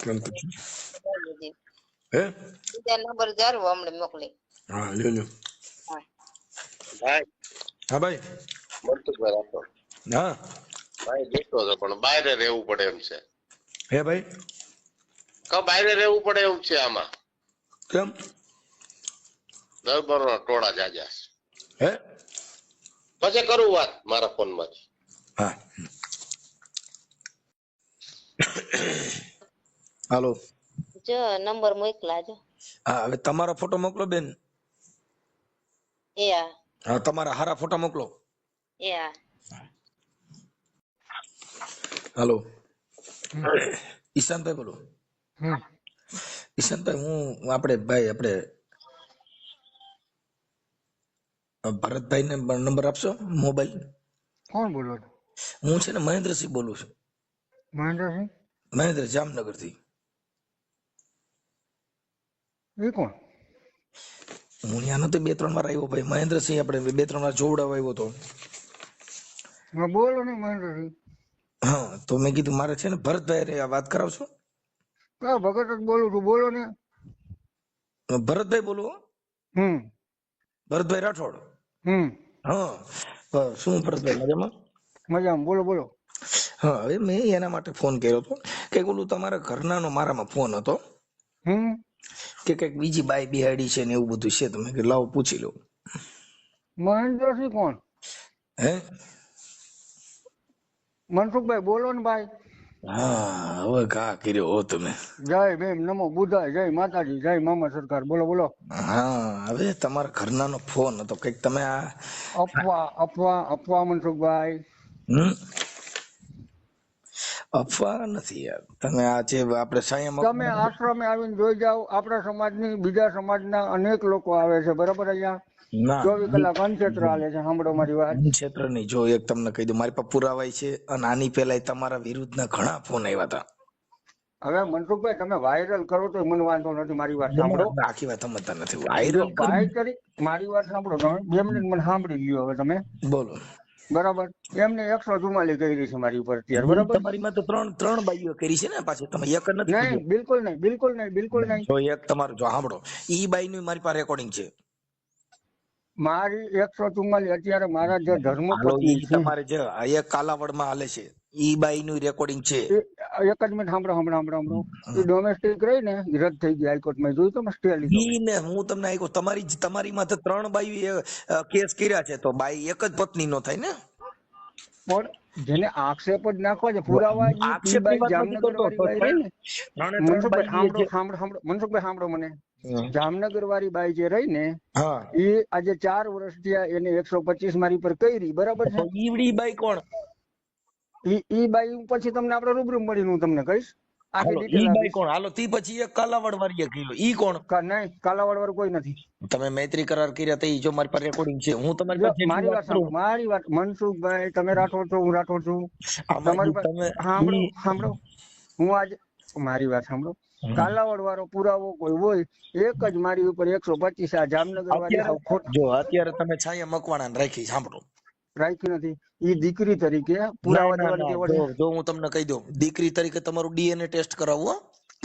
કેમ પૂછ્યું? હે બીજા નંબર જારવો હમણાં મોકલી. હા લ્યો. ભાઈ હા ભાઈ. મનસુખભાઈ રાઠોડ. હા ભાઈ બેઠો છો પણ બહાર રહેવું પડે એમ છે. હે ભાઈ બહાર રહેવું પડે એવું છે આમાં. કેમ? દરબાર ટોળા જાજા હે પછી કરું વાત મારા ફોન માંથી. હા હાલો. જો નંબર મોકલા જો. હા હવે તમારો ફોટો મોકલો બેન. એ હા. હા તમારા હારા ફોટા મોકલો. એ હા. હાલો ઈશાનભાઈ બોલો. ઈશાનભાઈ હું આપણે ભરતભાઈ ને નંબર આપશો મોબાઈલ? કોણ બોલો છો? હું છે ને મહેન્દ્રસિંહ બોલું છું. મહેન્દ્રસિંહ? મહેન્દ્ર જામનગર થી. એ કોણ? હું ત્યાં નથી 2-3 વાર આવ્યો ભાઈ. મહેન્દ્રસિંહ આપણે 2-3 વાર જોવડાવ આવ્યો હતો. બોલો ને મહેન્દ્રસિંહ. હા તો મેં કીધું મારે છે ને ભરતભાઈ વાત કરાવશો? હા ભગત જ બોલું છું, બોલો ને. ભરતભાઈ બોલું? ભરતભાઈ રાઠોડ. હા શું ભરતભાઈ મજામાં? મજામાં, બોલો બોલો. હા હવે મેં એના માટે ફોન કર્યો હતો કે ઓલું તમારા ઘરનાનો મારામાં ફોન હતો કે કઈક બીજી બાઈ બિહાડી છે ને એવું બધું છે. તમે કે લાવો પૂછી લો. મહેન્દ્રસિંહ કોણ? હે મનસુખભાઈ બોલો ને ભાઈ. હા હવે કા કર્યો હો તમે. જય ભીમ, નમો બુદ્ધાય, જય માતાજી, જય મામા સરકાર. બોલો બોલો. હા હવે તમારા ઘરનાનો ફોન હતો કઈક તમે આ અફવા મનસુખભાઈ. અફવા નથી યાર. તમે આ જે આપણે સાયમ તમે આશ્રમે આવીને જોઈ જાઓ. આપણા સમાજની બીજા સમાજના અનેક લોકો આવે છે બરાબર અહીંયા. ના 24 કલાક અનક્ષેત્ર હાલે છે. સાંભળો મારી વાત. ક્ષેત્ર નહીં. જો એક તમને કહી દઉં, મારી પાસે પુરાવાય છે, અને આની પહેલા તમારા વિરુદ્ધના ઘણા ફોન આવ્યા હતા. હવે મનસુખભાઈ તમે વાયરલ કરો તો મને વાંધો નથી. મારી વાત સાંભળો. આખી વાત સમજતા નથી. વાયરલ ભાઈ તરીકે મારી વાત સાંભળો તમે. 2 મિનિટ મને સાંભળી લ્યો હવે તમે. બોલો. બરાબર. એમને 144 કરી છે મારી ઉપર અત્યારે. બરાબર. તમારી માં તો ત્રણ બાઈઓ કરી છે ને પાછી, તમે એક જ નથી નહીં, કીધું. બિલકુલ નહીં, બિલકુલ નહીં, બિલકુલ નહીં. જો એક તમારું જો સાંભળો, ઈ બાઈ નું મારી પાસે રેકોર્ડિંગ છે. મારી 144 અત્યારે મારા જે હાલો, ધર્મપત્ની ઈ છે તમારે જે એક કાલાવડ માં હાલે છે, ઈ બાઈ નું રેકોર્ડિંગ છે. એક જ મિનિટ સાંભળો. એ ડોમેસ્ટિક રહી ને ઈ રદ થઈ ગઈ હાઈકોર્ટમાં. જોયું તમે સ્ટે લીધો. ઈ ને હું તમને આપ્યો, તમારી માથે 3 બાઈ કેસ કર્યા છે, તો બાઈ એક જ પત્ની નો થાય ને. પણ જેને આક્ષેપ જ નાખવા છે પુરાવા ઈ આક્ષેપની વાત નથી જામનગર કરતો, વાળી બાઈ રહી ને. ત્રણે ત્રણ મનસુખભાઈ બાઈ જે- સાંભળો. મનસુખભાઈ સાંભળો મને. જામનગર વાળી બાઈ જે રહી ને હા, એ આજે 4 વર્ષ થયા એને 125 મારી પર કરી. બરાબર છે. તો ઈવડી બાઈ કોણ? ઈ બાઈ પછી તમને આપણે રૂબરૂ મળીને હું તમને કહીશ. આખી હાલો, ડિટેલ ઈ બાઈ આપીશ. કોણ? હાલો, તી પછી એક કાલાવડ વાળી કર્યો, ઈ કોણ? નહીં, કાલાવાડ વાળું કોઈ નથી. તમે મૈત્રી કરાર કર્યા તા, ઈ જો મારી પાસે રેકોર્ડિંગ છે. હું તમારી જો પાસે મારી જેટલી વાત વાત કરું, સાંભળો. મારી વાત મનસુખભાઈ તમે રાઠોડ છો, હું રાઠોડ છું. આમાં તમારી તમે પાસે સાંભળો. હું આજ મારી વાત સાંભળો. કાલાવડ વાળો પુરાવો કોઈ હોય એક જ મારી ઉપર 125 આ જામનગર વાળી અત્યારે ખોટ જો અત્યારે તમે છાયા મકવાણા રાખી, સાંભળો. રાખી નથી. ઈ દીકરી તરીકે પુરાવા ના, ના, દેવાની ના, ટેવ છે. જો હું તમને કહી દઉં, દીકરી તરીકે તમારું ડીએનએ ટેસ્ટ કરાવવું.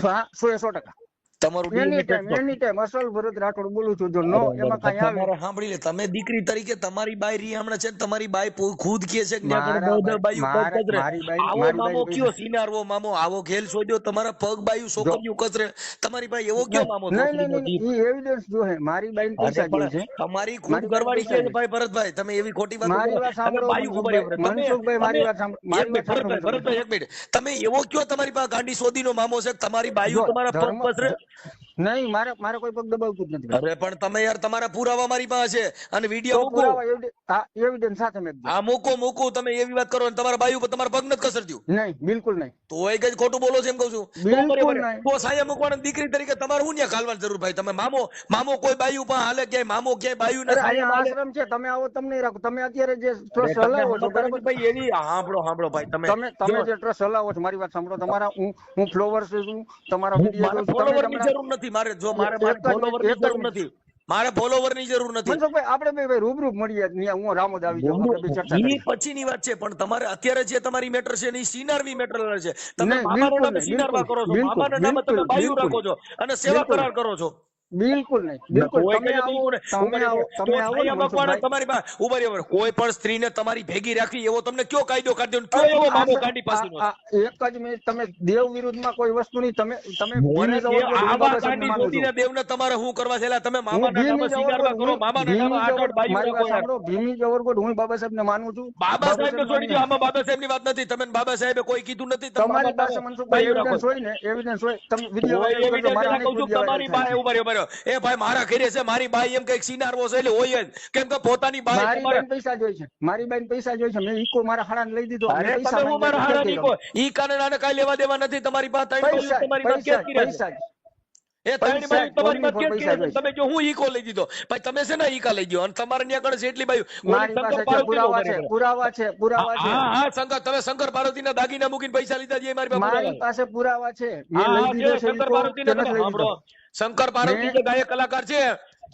હા, 100% તમારું એની DNA test ટાઈમ અસલ ભરત રાઠોડ બોલું છું. જો નો એમાં કઈ આવે તમારે સાંભળી લે, તમે દીકરી તરીકે તમારી બાઈ રી હમણાં છે, તમારી બાઈ ખુદ કહે છે કે ત્યાં મારા આગળ બાયું પગ મારી કચરે. બાઈ- આવો મારી મામો બાઈ કયો સિનારવો મામો, આવો ખેલ શોધ્યો, તમારા પગ બાયું છોકરીયું કચરે, તમારી બાઈ એવો કયો મામો? છોકરીનો જીવ. ઈ એવિડન્સ જો હે મારી બાઈ અરે પૈસા જોઈએ પણ છે. તમારી ખુદ મારી બાઈ ઘરવાળી પૈસા કે ભાઈ ભરતભાઈ, તમે એવી ખોટી વાત મારી કરો. વાત તમે સાંભળો બાયું ઉભા રહ્યો. તમે- મનસુખભાઈ મારી વાત સાંભળો. એક મારી મિનિટ, વાત સાંભળો. ભરતભાઈ, એક મિનિટ. તમે એવો કયો તમારી પાસે ગાંડી શોધીનો મામો છે, તમારી બાયું જો તમારા પગ ધર્મ- કચરે? નહીં, મારે કોઈ પગ દબાવતું જ નથી. અરે પણ તમે યાર, તમારા પુરાવા મારી પાસે છે, અને વિડીયો તો મૂકો. પુરાવા એવિડન્સ સાથે મેં હા, મૂકો. તમે એવી વાત કરો, અને તમારા બાઈ ઉપર તમારા પગ નથી કસરતું, નહીં, બિલકુલ નહીં. તો એ કઈ ખોટું બોલો છે એમ કહું છું. બિલકુલ તો બરાબર. નહીં. તો સાયા મૂકવાના દીકરી તરીકે તમારે શું ન્યા ખાલવાની જરૂર ભાઈ? તમે મામો કોઈ બાઈ ઉપર હાલે, ક્યાંય મામો ક્યાંય બાયું ને અરે સાયા અહીંયા હાલે? આશ્રમ છે, તમે આવો તમને રાખો. તમે અત્યારે જે અરે ટ્રસ્ટ તમને હલાવો છો સમજતા બરાબર. નથી ભાઈ, એવી સાંભળો ભાઈ, તમે જો, જે ટ્રસ્ટ હલાવો છો મારી વાત સાંભળો. તમારા હું ફ્લોવર્સ છું, તમારા વિડીયો મારે જોઉં છું. ફોલોવર તમે ની જરૂર નથી. મારે જો મારે એક જ ફોલોવર ની મિનિટ, જરૂર નથી. મારે ફોલોવર ની જરૂર નથી. મનસુખભાઈ આપણે બે ભાઈ રૂબરૂ મળીએ. ત્યાં હું રામોદ આવી જાઉં, આપણે બે ચર્ચા ઈ કરીએ. પછીની વાત છે, પણ તમારે અત્યારે જે તમારી મેટર છે ને, ઈ સિનારવી મેટર છે. તમે નહીં, મામાના બિલકુલ નામે નહીં, સિનારવા કરો છો, બિલકુલ, મામાના નામે તમે બિલકુલ, બાયું રાખો છો, અને સેવા બિલકુલ. કરાર કરો છો. બિલકુલ નહીં, બિલકુલ. કોઈ તમે કહે આવો, બિલકુલ નહીં. તમે આવો, તો તમે આવો ને છાયા મકવાણા મનસુખભાઈ. તમારી પાસે ઉભા રહ્યો. કોઈ પણ સ્ત્રીને તમારી ભેગી રાખવી એવો તમને કયો કાયદો કાઢ્યો? કયો એવો મામો ગાંડી પાસીનો? એક જ મિનિટ, તમે દેવ વિરુદ્ધમાં કોઈ વસ્તુ નહીં. તમે મને ભીમી જવરગઢ, હું આવા બાબા સાહેબને ગાંડી માનું છું. શોધીને દેવને તમારે શું કરવા છે? તમે હું મામાના ભીમી નામે સિનારવા જવરગઢ, કરો, મામાના નામે આઠ આઠ બાયું મારી વાત રાખો યાર. સાંભળો. ભીમી જવરગઢ હું બાબા સાહેબને માનું છું. બાબા સાહેબ સાહેબ છોડી દો, આમાં બાબા સાહેબ ની વાત નથી. તમે બાબા સાહેબે કોઈ કીધું નથી. તમે તમારી મામા પાસે નામે મનસુખભાઈ બાયું રાખો. એવિડન્સ હોય ને, એવિડન્સ હોય, તમે વિડીયો કોઈ વાયરલ કરજો. evidence મારા ના કહું છું, અનેક વિડીયો તમારી બાએ ઉભા રહ્યો. એ ભાઈ મારા ઘરે છે, મારી બાઈ એમ કઈક સિનારવો છે, એટલે હોય જ. કેમ કે પોતાની બાઈ મારી તમારે- બેન પૈસા જોઈ છે. મારી બેન પૈસા જોઈ છે. મેં ઈકો મારા હાડાને લઈ દીધો. મેં અરે પૈસા તમે હું મારા માંગ્યા, હારાની કેમ કહો. ઈ કારણે આને કાંઈ લેવા દેવા નથી. તમારી પાસે ત્રણ બાયું પૈસા તમારી પાસે પૈસા કેસ કર્યા છે. પૈસા જ. એ ત્રણ બાયું તમારી પાસે કેસ પૈસા કર્યા છે. તમે જો હું ઈકો લઈ દીધો, ભાઈ તમે છે ને ઈકા લઈ ગયો, અને તમારે ત્યાં કણે છે એટલી બાયું. ઓલી મારી શંકર પાસે છે, પાર્વતીનો પુરાવા છે, બરાબર. પુરાવા છે, પુરાવા છે. હા હા શંકર, તમે શંકર પાર્વતીના દાગીના મૂકીને પૈસા લીધા છે, એ મારી પાસે મારી પુરાવા છે. પાસે પુરાવા છે. મેં હા, લઈ હા, દીધો છે. છે શંકર ઈકો, પાર્વતીને કે નથી તમે લઈ સાંભળો. દીધો? શંકર પાર્વતી જે ગાયક કલાકાર છે,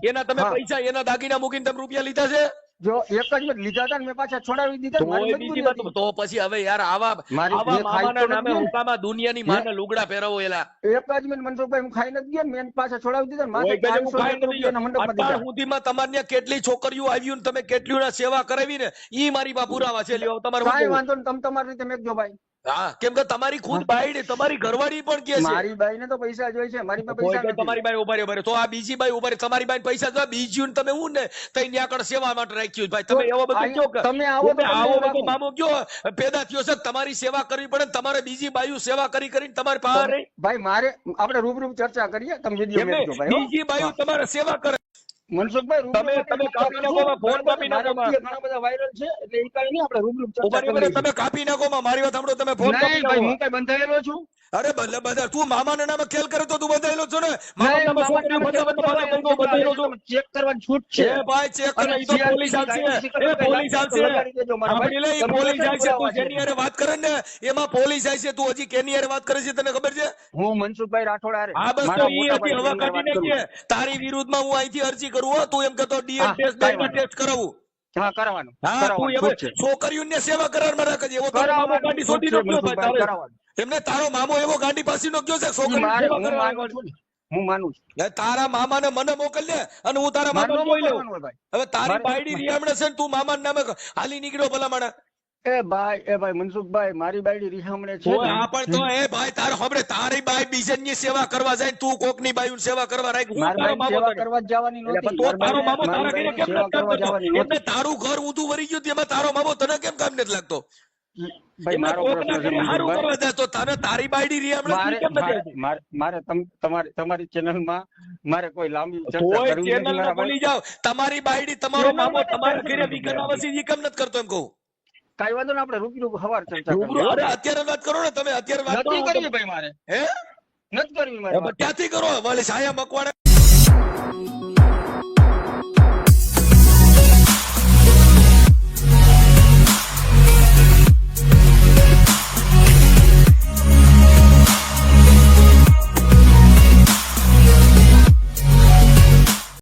એના તમે હા. પૈસા, એના દાગીના મૂકીને તમે રૂપિયા લીધા છે. જો એક જ મિનિટ લીધા હતા ને મેં પાછા છોડાવી દીધા. તો મારી એ બીજી મજબૂરી વાત. હતી. તો પછી હવે યાર આવા મારી આવા મેં ખાઈ મામાના તો નામે નથી ને. હુકામાં દુનિયાની માને લુગડા પહેરાવો એલા. એક જ મિનિટ મનસુખભાઈ, હું ખાઈ નથી ગયા ને, મેં પાછા છોડાવી દીધા ને. માથે કોઈ કહે હું 500 ખાઈ નથી રૂપિયાના મંડપમાં અત્યાર દીધા. સુધીમાં તમારે ત્યાં કેટલી છોકરીઓ આવ્યું ને તમે કેટલીઓના સેવા કરાવી ને, ઈ મારી પાસે પુરાવા છે. લ્યો તમારે શું કાંઈ કહેવું? વાંધો નહીં, તમે તમારી રીતે મેકજો ભાઈ. હા, કેમ કે તમારી ખુદ બાઈ, તમારી ઘરવાળી પણ કે છે. મારી બાઈને તો પૈસા જોઈ છે, મારી પાસે કોઈ પૈસા કહે નથી. તમારી બાઈ ઉભા રહ્યો, તો આ બીજી બાઈ ઉભા રહી, તમારી બાઈ પૈસા જો બીજી ને તમે હું ને તઈ ત્યાં આગળ સેવા માટે રાખ્યું ભાઈ. તમે એવો બધો કયો કે તમે આવો તો તમે તમને આવો બધો રાખું. મામો કયો પેદા થયો છે, તમારી સેવા કરવી પડે ને તમારે બીજી બાયું સેવા કરીને તમારી પાસે રહી. ભાઈ મારે આપણે રૂબરૂ ચર્ચા કરીએ. તમે વિડીયો એમને મેકજો ભાઈ, હો. બીજી બાયું તમારે સેવા કરે. મનસુખભાઈ રૂબરૂ તમે આપણે કાપી ચર્ચા નાખો, કરશું. ફોન કાપી નાખો. મારા વિડીયો ઘણા બધા વાયરલ છે, એટલે એ કાંઈ નહીં, આપણે રૂબરૂ ચર્ચા ઉભા રહ્યો, કરીએ. તમે કાપી નાખો માં, મારી વાત સાંભળો, તમે ફોન કાપી નહીં ભાઈ, નાખો. હું કઈ બંધાયેલો છું? અરે ભલે બધા તું મામાના નામે ખેલ કરે તો તું બંધાયેલો છો ને. નહીં, મામાના નામે મામાના છોકરીઓ નામે ફસાવે તો ખેલ મારા કરવા બંધો બંધાયેલો છો. ચેક કરવાની છૂટ છે. એ ભાઈ ચેક અને કરે ઈ તો CRPC પોલીસ આવશે. IPC એ પોલીસ આવશે. લગાડી દેજો મારા ભાઈ. સાંભળી લે, ઈ તમે પોલીસ કેટલા આવશે. તું પુરાવા છે? જેની હારે વાત કરે ને એમાં પોલીસ આવશે. તું હજી કેની હારે વાત કરે છે તને ખબર છે? હું મનસુખભાઈ રાઠોડ હારે હા બસ તો મારા ઈ મોટા હતી, હવે ભાઈ કાઢી વાત કરું. નાખીએ. તારી વિરુદ્ધમાં હું અહીંથી અરજી કરું હો. તું એમ કહેતો DNA હા, ટેસ્ટ કાંઈ બેના ટેસ્ટ કરાવું. હા કરાવવાનું હા તું કરાવવાનું હવે છૂટ છે. છોકરીઓને સેવા કરારમાં રાખજે. એવો તારો મામો કરાવવાનું ગાંડી છૂટ શોધી છે નો ગયો ભાઈ મનસુખભાઈ, તારે. કરાવવાનું. એમને તારો મામો એવો ગાંડી પાસીનો ગયો છે ઈ છોકરીની મારે સેવા હું કરવા માનું છું ને. હું માનું છું. એ તારા મામાને મને મોકલ ને અને હું તારા મારે મામાને ન જોઈ લઉં. મોકલવાનું હોય ભાઈ. હવે તારી મારે બાયડી રિયામણે છે ને તું મામાના નામે હાલી નીકળ્યો ભલા માણા. એ ભાઈ મનસુખભાઈ મારી બાયડી રિહામણે છે ઓય ને. આ પણ તો એ ભાઈ તારો હમણે તારી બાઈ બીજાની સેવા કરવા જાય ને તું કોકની બાઈની સેવા કરવા રાખ. હું મારી તારો બાઈ મામો સેવા તને. કરવા જ જવાની એટલે નહોતી. પણ તો તારો મામો તારા મારી ઘરે બાઈને કેમ સેવા નથી કરવા કરતો? જવાની એટલે નહોતી. તારું ઘર ઊંધું વળી ગયું તેમાં તારો મામો તને કેમ કામ નથી લાગતો? ભાઈ એમને મારો કોકના પ્રશ્ન છે ઘરે હારું મનસુખભાઈ. કરવા જાય તો તને તારી બાયડી રિયામણે મારે તું કેમ નથી આવતી? મારે તમારી ચેનલમાં મારે કોઈ લાંબી ચર્ચા કોઈ કરવી નથી ચેનલ મારા ભૂલી ભાઈ. જાવ. તમારી બાયડી તમારો ચેનલ મામો માટે તમારા ચર્ચા ઘરે નથી વિકન કરવી. આવશે ઈ કેમ નથી કરતો એમ કહું. કાંઈ વાંધો નહીં, આપણે રૂબરૂ હવાર ચર્ચા રૂબરૂ કરીએ. અરે અત્યારે વાત કરો ને તમે અત્યારે વાત કરો. નથી કરવી ભાઈ મારે. હે નથી કરવી મારે. ક્યાંથી કરો? વળી સાયા મકવાણા